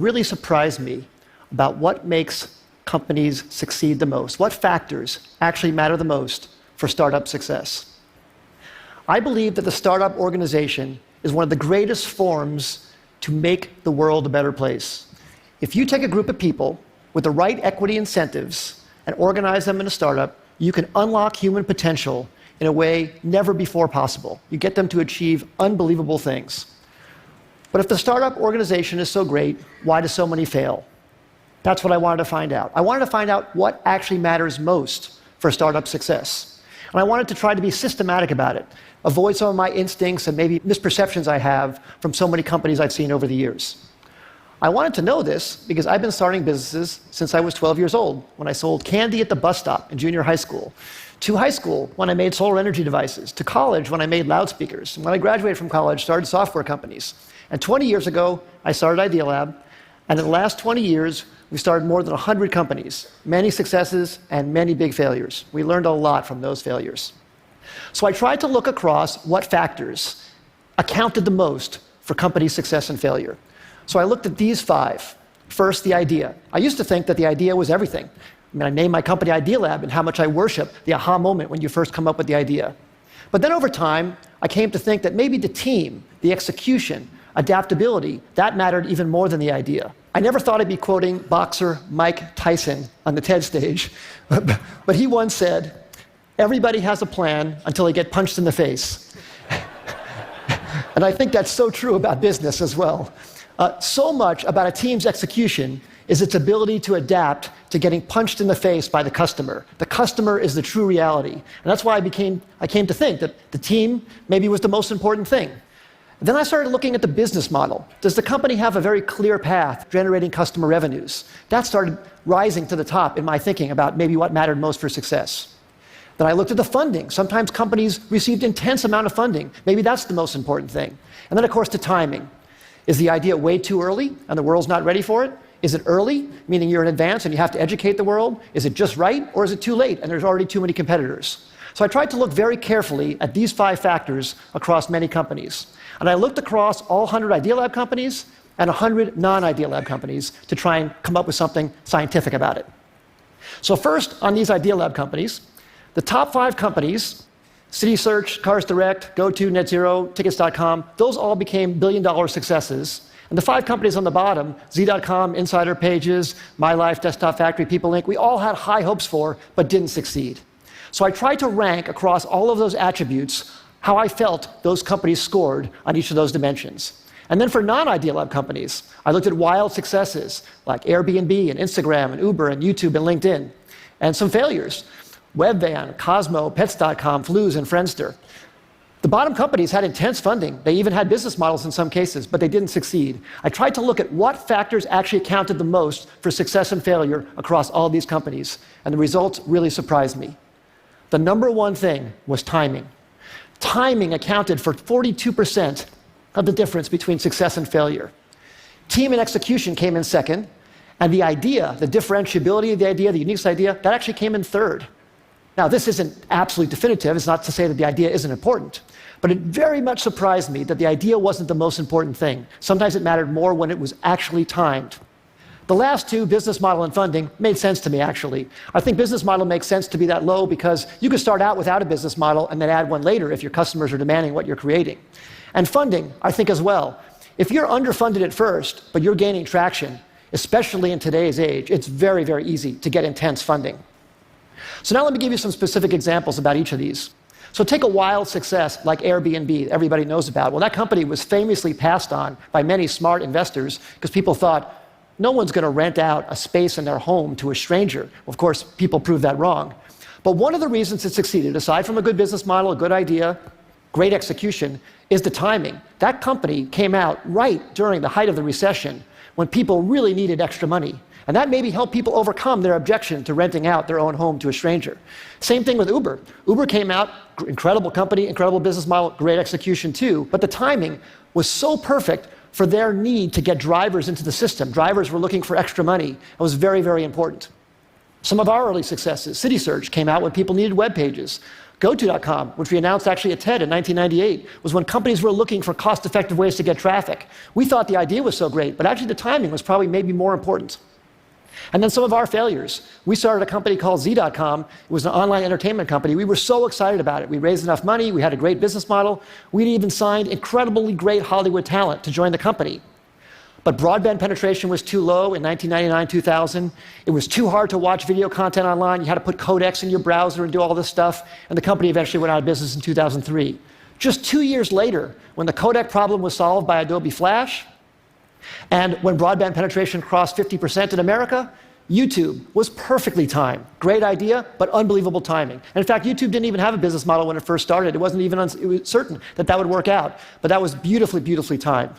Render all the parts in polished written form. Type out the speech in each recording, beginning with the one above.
really surprised me about what makes companies succeed the most. What factors actually matter the most for startup success? I believe that the startup organization is one of the greatest forms to make the world a better place. If you take a group of people with the right equity incentives and organize them in a startup, you can unlock human potential in a way never before possible. You get them to achieve unbelievable things. But if the startup organization is so great, why do so many fail? That's what I wanted to find out. I wanted to find out what actually matters most for startup success. And I wanted to try to be systematic about it, avoid some of my instincts and maybe misperceptions I have from so many companies I've seen over the years. I wanted to know this because I've been starting businesses since I was 12 years old, when I sold candy at the bus stop in junior high school, to high school when I made solar energy devices, to college when I made loudspeakers, and when I graduated from college, started software companies. And 20 years ago, I started Idea Lab, and in the last 20 years, we started more than 100 companies, many successes and many big failures. We learned a lot from those failures. So I tried to look across what factors accounted the most for company success and failure. So I looked at these 5. First, the idea. I used to think that the idea was everything. I named my company Idea Lab and how much I worship the aha moment when you first come up with the idea. But then over time, I came to think that maybe the team, the execution, adaptability, that mattered even more than the idea. I never thought I'd be quoting boxer Mike Tyson on the TED stage, but he once said, "Everybody has a plan until they get punched in the face." And I think that's so true about business as well. So much about a team's execution is its ability to adapt to getting punched in the face by the customer. The customer is the true reality. And that's why I came to think that the team maybe was the most important thing. Then I started looking at the business model. Does the company have a very clear path generating customer revenues? That started rising to the top in my thinking about maybe what mattered most for success. Then I looked at the funding. Sometimes companies received intense amount of funding. Maybe that's the most important thing. And then, of course, the timing. Is the idea way too early and the world's not ready for it? Is it early, meaning you're in advance and you have to educate the world? Is it just right, or is it too late and there's already too many competitors? So I tried to look very carefully at these 5 factors across many companies. And I looked across all 100 Idea Lab companies and 100 non-Idea Lab companies to try and come up with something scientific about it. So first, on these Idea Lab companies, the top 5 companies, City Search, Cars Direct, GoTo, NetZero, Tickets.com, those all became billion-dollar successes. And the 5 companies on the bottom, Z.com, Insider Pages, My Life, Desktop Factory, People Inc., we all had high hopes for, but didn't succeed. So I tried to rank across all of those attributes how I felt those companies scored on each of those dimensions. And then for non-Idea Lab companies, I looked at wild successes like Airbnb and Instagram and Uber and YouTube and LinkedIn, and some failures. Webvan, Cosmo, Pets.com, Flues, and Friendster. The bottom companies had intense funding. They even had business models in some cases, but they didn't succeed. I tried to look at what factors actually accounted the most for success and failure across all these companies, and the results really surprised me. The number one thing was timing. Timing accounted for 42% of the difference between success and failure. Team and execution came in second, and the idea, the differentiability of the idea, the unique idea, that actually came in third. Now, this isn't absolutely definitive. It's not to say that the idea isn't important. But it very much surprised me that the idea wasn't the most important thing. Sometimes it mattered more when it was actually timed. The last 2, business model and funding, made sense to me, actually. I think business model makes sense to be that low because you can start out without a business model and then add one later if your customers are demanding what you're creating. And funding, I think as well. If you're underfunded at first, but you're gaining traction, especially in today's age, it's very, very easy to get intense funding. So now let me give you some specific examples about each of these. So take a wild success like Airbnb, everybody knows about. Well, that company was famously passed on by many smart investors because people thought, no one's going to rent out a space in their home to a stranger. Well, of course, people proved that wrong. But one of the reasons it succeeded, aside from a good business model, a good idea, great execution, is the timing. That company came out right during the height of the recession when people really needed extra money. And that maybe helped people overcome their objection to renting out their own home to a stranger. Same thing with Uber. Uber came out, incredible company, incredible business model, great execution too, but the timing was so perfect for their need to get drivers into the system. Drivers were looking for extra money. It was very, very important. Some of our early successes, City Search came out when people needed web pages. GoTo.com, which we announced actually at TED in 1998, was when companies were looking for cost-effective ways to get traffic. We thought the idea was so great, but actually the timing was probably maybe more important. And then some of our failures. We started a company called Z.com. It was an online entertainment company. We were so excited about it. We raised enough money. We had a great business model. We'd even signed incredibly great Hollywood talent to join the company. But broadband penetration was too low in 1999, 2000. It was too hard to watch video content online. You had to put codecs in your browser and do all this stuff. And the company eventually went out of business in 2003. Just 2 years later, when the codec problem was solved by Adobe Flash, and when broadband penetration crossed 50% in America, YouTube was perfectly timed. Great idea, but unbelievable timing. And in fact, YouTube didn't even have a business model when it first started. It wasn't even it was certain that that would work out. But that was beautifully, beautifully timed.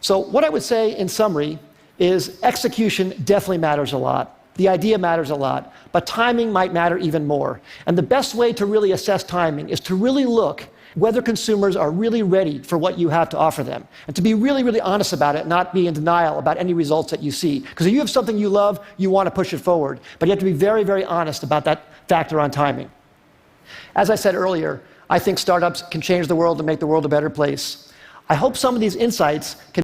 So what I would say in summary is execution definitely matters a lot. The idea matters a lot, but timing might matter even more. And the best way to really assess timing is to really look whether consumers are really ready for what you have to offer them, and to be really, really honest about it, not be in denial about any results that you see. Because if you have something you love, you want to push it forward, but you have to be very, very honest about that factor on timing. As I said earlier, I think startups can change the world and make the world a better place. I hope some of these insights can